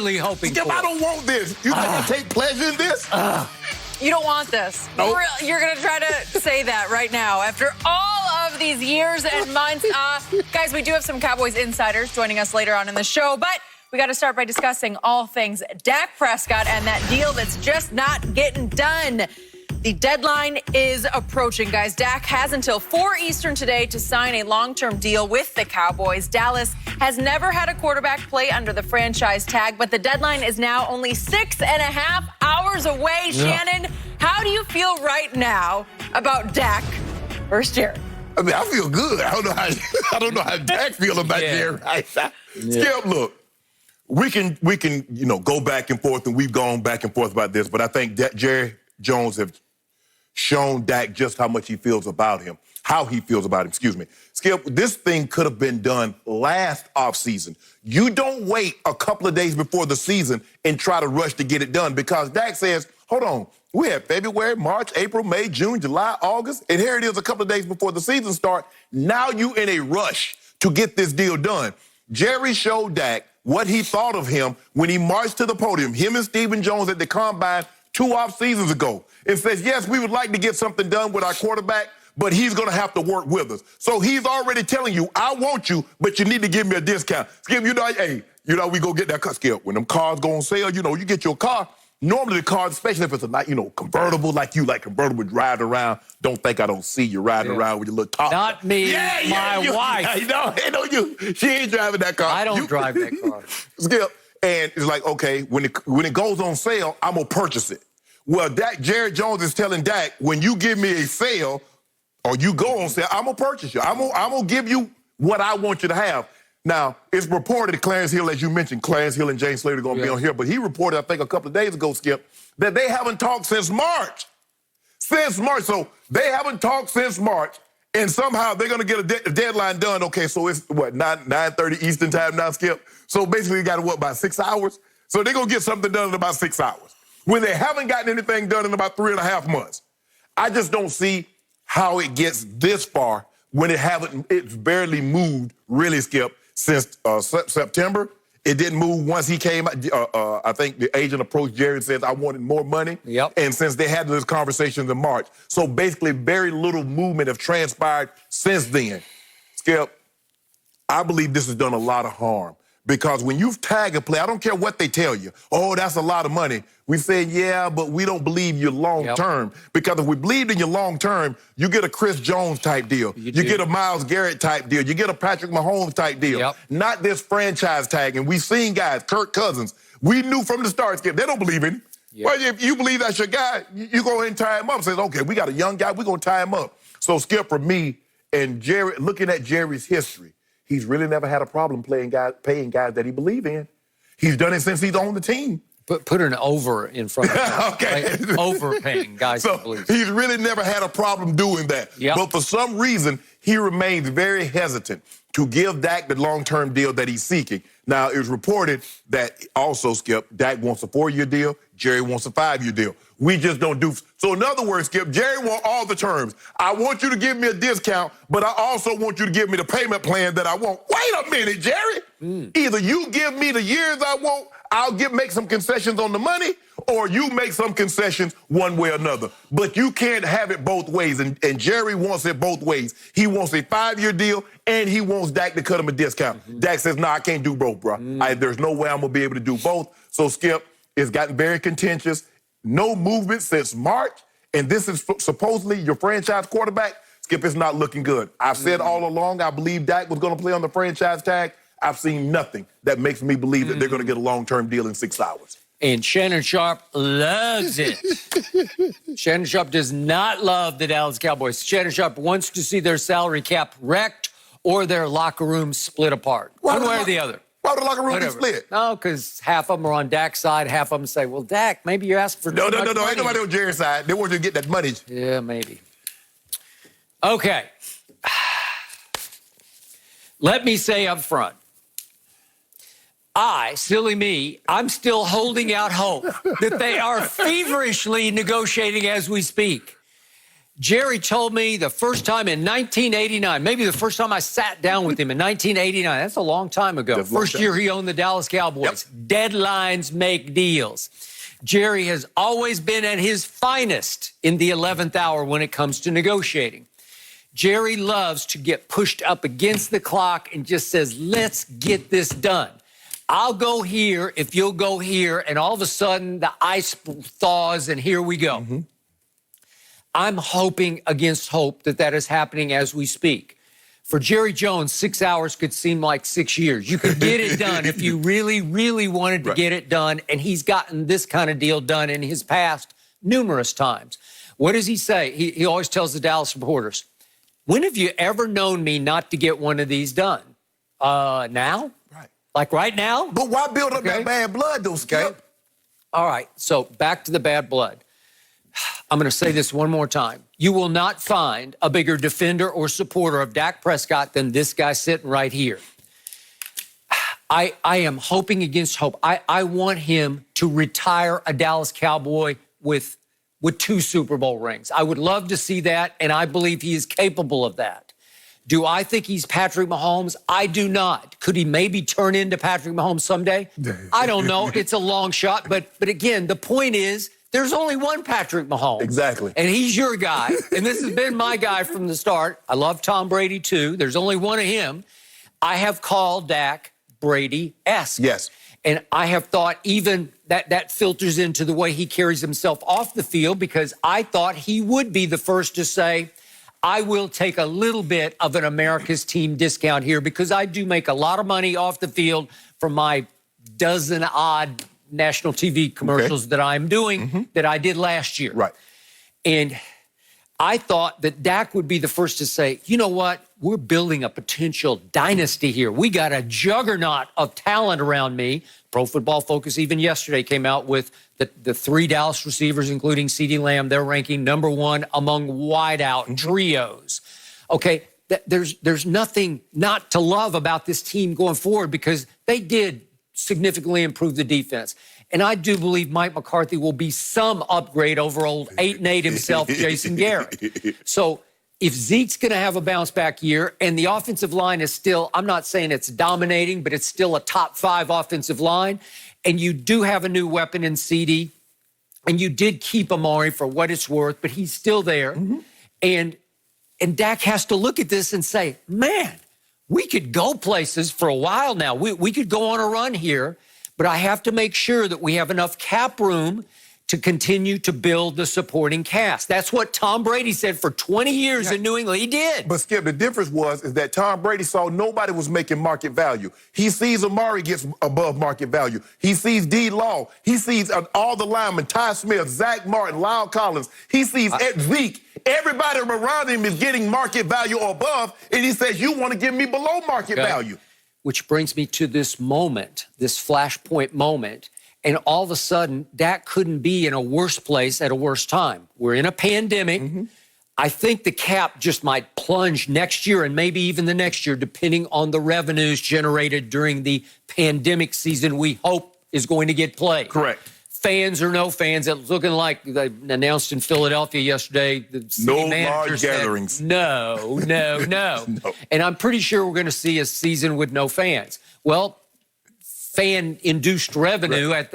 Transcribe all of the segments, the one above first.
sincerely hoping for. I don't want this. You think I take pleasure in this? You don't want this. Nope. You're going to try to say that right now after all of these years and months. Guys, we do have some Cowboys insiders joining us later on in the show, but we got to start by discussing all things Dak Prescott and that deal that's just not getting done. The deadline is approaching, guys. Dak has until 4 Eastern today to sign a long-term deal with the Cowboys. Dallas has never had a quarterback play under the franchise tag, but the deadline is now only 6.5 hours away. Yeah. Shannon, how do you feel right now about Dak versus Jerry? I mean, I feel good. I don't know how Dak feel about Jerry. Skip, look, we can go back and forth, and we've gone back and forth about this, but I think that Jerry Jones have shown Dak just how much he feels about him, how he feels about him, excuse me. Skip, this thing could have been done last offseason. You don't wait a couple of days before the season and try to rush to get it done, because Dak says, hold on, we have February, March, April, May, June, July, August, and here it is a couple of days before the season starts. Now you in a rush to get this deal done. Jerry showed Dak what he thought of him when he marched to the podium, him and Stephen Jones at the Combine 2 off seasons ago, and says, yes, we would like to get something done with our quarterback, but he's going to have to work with us. So he's already telling you, I want you, but you need to give me a discount. Skip, we go get that car. Skip, when them cars go on sale, you get your car. Normally the car, especially if it's a convertible like convertible ride around. Don't think I don't see you riding around with your little top. Not me, my wife. She ain't driving that car. I don't drive that car. Skip. And it's like, okay, when it goes on sale, I'm going to purchase it. Well, Jerry Jones is telling Dak, when you give me a sale or you go on sale, I'm going to purchase you. I'm going to give you what I want you to have. Now, it's reported that Clarence Hill, as you mentioned, Clarence Hill and James Slater are going to be on here, but he reported, I think, a couple of days ago, Skip, that they haven't talked since March. So they haven't talked since March, and somehow they're going to get a deadline done. Okay, so it's, 9:30 Eastern time now, Skip? So basically, you got to, about 6 hours? So they're going to get something done in about 6 hours. When they haven't gotten anything done in about 3.5 months. I just don't see how it gets this far when it's barely moved, really, Skip, since September. It didn't move once he came. I think the agent approached Jerry and said, I wanted more money. Yep. And since they had those conversations in March. So basically, very little movement have transpired since then. Skip, I believe this has done a lot of harm. Because when you tag a player, I don't care what they tell you. Oh, that's a lot of money. We say, yeah, but we don't believe you long-term. Because if we believed in you long-term, you get a Chris Jones type deal. You get a Myles Garrett type deal. You get a Patrick Mahomes type deal. Yep. Not this franchise tag. And we've seen guys, Kirk Cousins, we knew from the start, Skip, they don't believe in him. Yep. Well, if you believe that's your guy, you go ahead and tie him up. Says, okay, we got a young guy, we're going to tie him up. So, Skip, for me and Jerry, looking at Jerry's history, he's really never had a problem paying guys that he believes in. He's done it since he's on the team. Put an over in front of him. Okay. Right? Overpaying guys. So he's really never had a problem doing that. Yep. But for some reason, he remains very hesitant to give Dak the long-term deal that he's seeking. Now, it's reported that also, Skip, Dak wants a 4-year deal, Jerry wants a 5-year deal. We just don't do. So in other words, Skip, Jerry wants all the terms. I want you to give me a discount, but I also want you to give me the payment plan that I want. Wait a minute, Jerry. Either you give me the years I want, I'll make some concessions on the money, or you make some concessions one way or another. But you can't have it both ways, and Jerry wants it both ways. He wants a 5-year deal, and he wants Dak to cut him a discount. Dak says, I can't do both, bro. There's no way I'm going to be able to do both. So, Skip, it's gotten very contentious. No movement since March, and this is supposedly your franchise quarterback. Skip, it's not looking good. I've said all along I believe Dak was going to play on the franchise tag. I've seen nothing that makes me believe that they're going to get a long-term deal in 6 hours. And Shannon Sharp loves it. Shannon Sharp does not love the Dallas Cowboys. Shannon Sharp wants to see their salary cap wrecked or their locker room split apart. One way or the other. Why would the locker room be split? No, because half of them are on Dak's side, half of them say, well, Dak, maybe you're asking for too much money. Ain't nobody on Jerry's side. They want you to get that money. Yeah, maybe. Okay. Let me say up front, silly me, I'm still holding out hope that they are feverishly negotiating as we speak. Jerry told me the first time in 1989, maybe the first time I sat down with him in 1989. That's a long time ago. First year he owned the Dallas Cowboys. Yep. Deadlines make deals. Jerry has always been at his finest in the 11th hour when it comes to negotiating. Jerry loves to get pushed up against the clock and just says, let's get this done. I'll go here if you'll go here, and all of a sudden the ice thaws and here we go. Mm-hmm. I'm hoping against hope that that is happening as we speak. For Jerry Jones, 6 hours could seem like 6 years. You could get it done if you really, really wanted to get it done, and he's gotten this kind of deal done in his past numerous times. What does he say? He always tells the Dallas reporters, when have you ever known me not to get one of these done? Now? Right. Like right now? But why build up that bad blood, though, Skip? Okay. All right, so back to the bad blood. I'm going to say this one more time. You will not find a bigger defender or supporter of Dak Prescott than this guy sitting right here. I am hoping against hope. I want him to retire a Dallas Cowboy with 2 Super Bowl rings. I would love to see that, and I believe he is capable of that. Do I think he's Patrick Mahomes? I do not. Could he maybe turn into Patrick Mahomes someday? I don't know. It's a long shot. But again, the point is, there's only one Patrick Mahomes. Exactly. And he's your guy. And this has been my guy from the start. I love Tom Brady, too. There's only one of him. I have called Dak Brady-esque. Yes. And I have thought even that filters into the way he carries himself off the field, because I thought he would be the first to say, I will take a little bit of an America's team discount here because I do make a lot of money off the field from my dozen-odd national TV commercials that I'm doing that I did last year. Right. And I thought that Dak would be the first to say, you know what? We're building a potential dynasty here. We got a juggernaut of talent around me. Pro Football Focus even yesterday came out with the 3 Dallas receivers, including CeeDee Lamb. They're ranking #1 among wideout trios. Okay, there's nothing not to love about this team going forward because they did significantly improve the defense. And I do believe Mike McCarthy will be some upgrade over old 8-8 himself, Jason Garrett. So if Zeke's going to have a bounce-back year and the offensive line is still, I'm not saying it's dominating, but it's still a top 5 offensive line, and you do have a new weapon in CeeDee, and you did keep Amari for what it's worth, but he's still there. And Dak has to look at this and say, man, we could go places for a while now. We could go on a run here, but I have to make sure that we have enough cap room to continue to build the supporting cast. That's what Tom Brady said for 20 years in New England. He did. But, Skip, the difference is that Tom Brady saw nobody was making market value. He sees Amari gets above market value. He sees D. Law. He sees all the linemen, Ty Smith, Zach Martin, Lyle Collins. He sees Zeke. Everybody around him is getting market value or above, and he says, you want to give me below market value. Which brings me to this moment, this flashpoint moment. And all of a sudden, Dak couldn't be in a worse place at a worse time. We're in a pandemic. I think the cap just might plunge next year and maybe even the next year, depending on the revenues generated during the pandemic season we hope is going to get played. Correct. Fans or no fans, it's looking like they announced in Philadelphia yesterday. The no large gatherings. No. And I'm pretty sure we're going to see a season with no fans. Well, fan-induced revenue at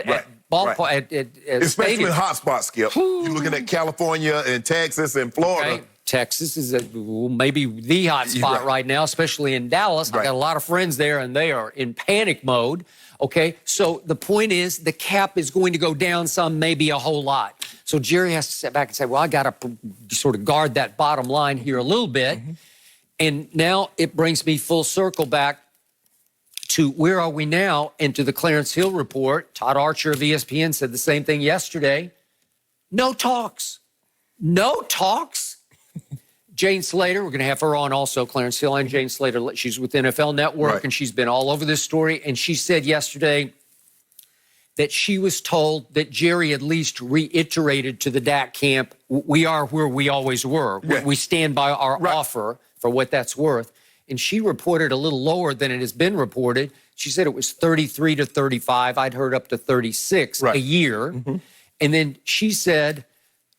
ballpark, at especially in hot spots, Skip. You're looking at California and Texas and Florida. Okay. Texas is maybe the hot spot right now, especially in Dallas. I got a lot of friends there, and they are in panic mode. Okay, so the point is the cap is going to go down some, maybe a whole lot. So Jerry has to sit back and say, well, I got to sort of guard that bottom line here a little bit. And now it brings me full circle back to where are we now, and to the Clarence Hill report. Todd Archer of ESPN said the same thing yesterday. No talks. No talks. Jane Slater, we're going to have her on also, Clarence Hill and Jane Slater. She's with NFL Network, and she's been all over this story. And she said yesterday that she was told that Jerry at least reiterated to the Dak camp, we are where we always were. We stand by our offer for what that's worth. And she reported a little lower than it has been reported. She said it was 33 to 35. I'd heard up to 36 a year. And then she said,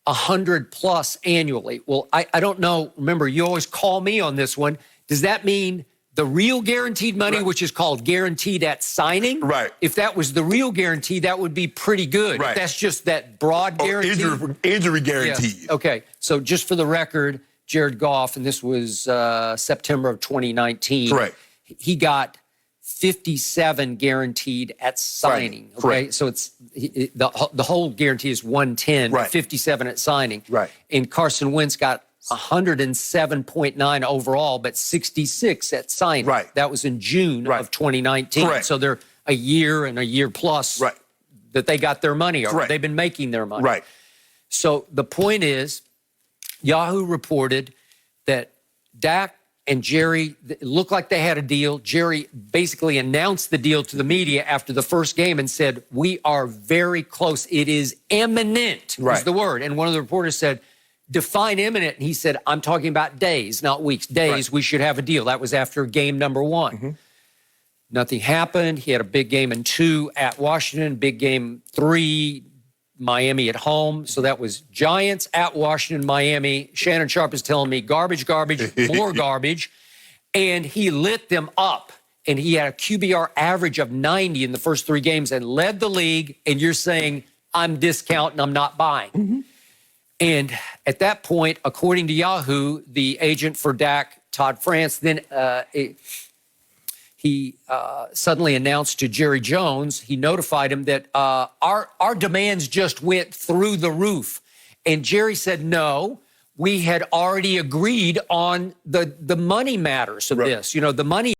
100 plus annually. Well, I don't know. Remember, you always call me on this one. Does that mean the real guaranteed money, which is called guaranteed at signing? Right. If that was the real guarantee, that would be pretty good. Right. If that's just that broad guarantee. Injury guaranteed. Yes. Okay. So just for the record, Jared Goff, and this was September of 2019. Correct. He got 57 guaranteed at signing. Right. Okay. Correct. So it's the whole guarantee is 110, right. 57 at signing. Right. And Carson Wentz got 107.9 overall, but 66 at signing. Right. That was in June Right. of 2019. Correct. So they're a year and a year plus Right. that they got their money. Or Correct. they've been making their money. Right. So the point is, Yahoo reported that Dak and Jerry it looked like they had a deal. Jerry basically announced the deal to the media after the first game and said, "We are very close. It is imminent," Right. is the word. And one of the reporters said, "Define imminent." And he said, "I'm talking about days, not weeks. Days, Right. we should have a deal." That was after game number 1. Mm-hmm. Nothing happened. He had a big game in 2 at Washington, big game 3, Miami at home. So that was Giants at Washington, Miami. Shannon Sharp is telling me garbage, garbage, more garbage. And he lit them up. And he had a QBR average of 90 in the first 3 games and led the league. And you're saying, I'm discounting, I'm not buying. Mm-hmm. And at that point, according to Yahoo, the agent for Dak, Todd France, then he suddenly announced to Jerry Jones, he notified him that our demands just went through the roof. And Jerry said, no, we had already agreed on the money matters of Right. this. You know, the money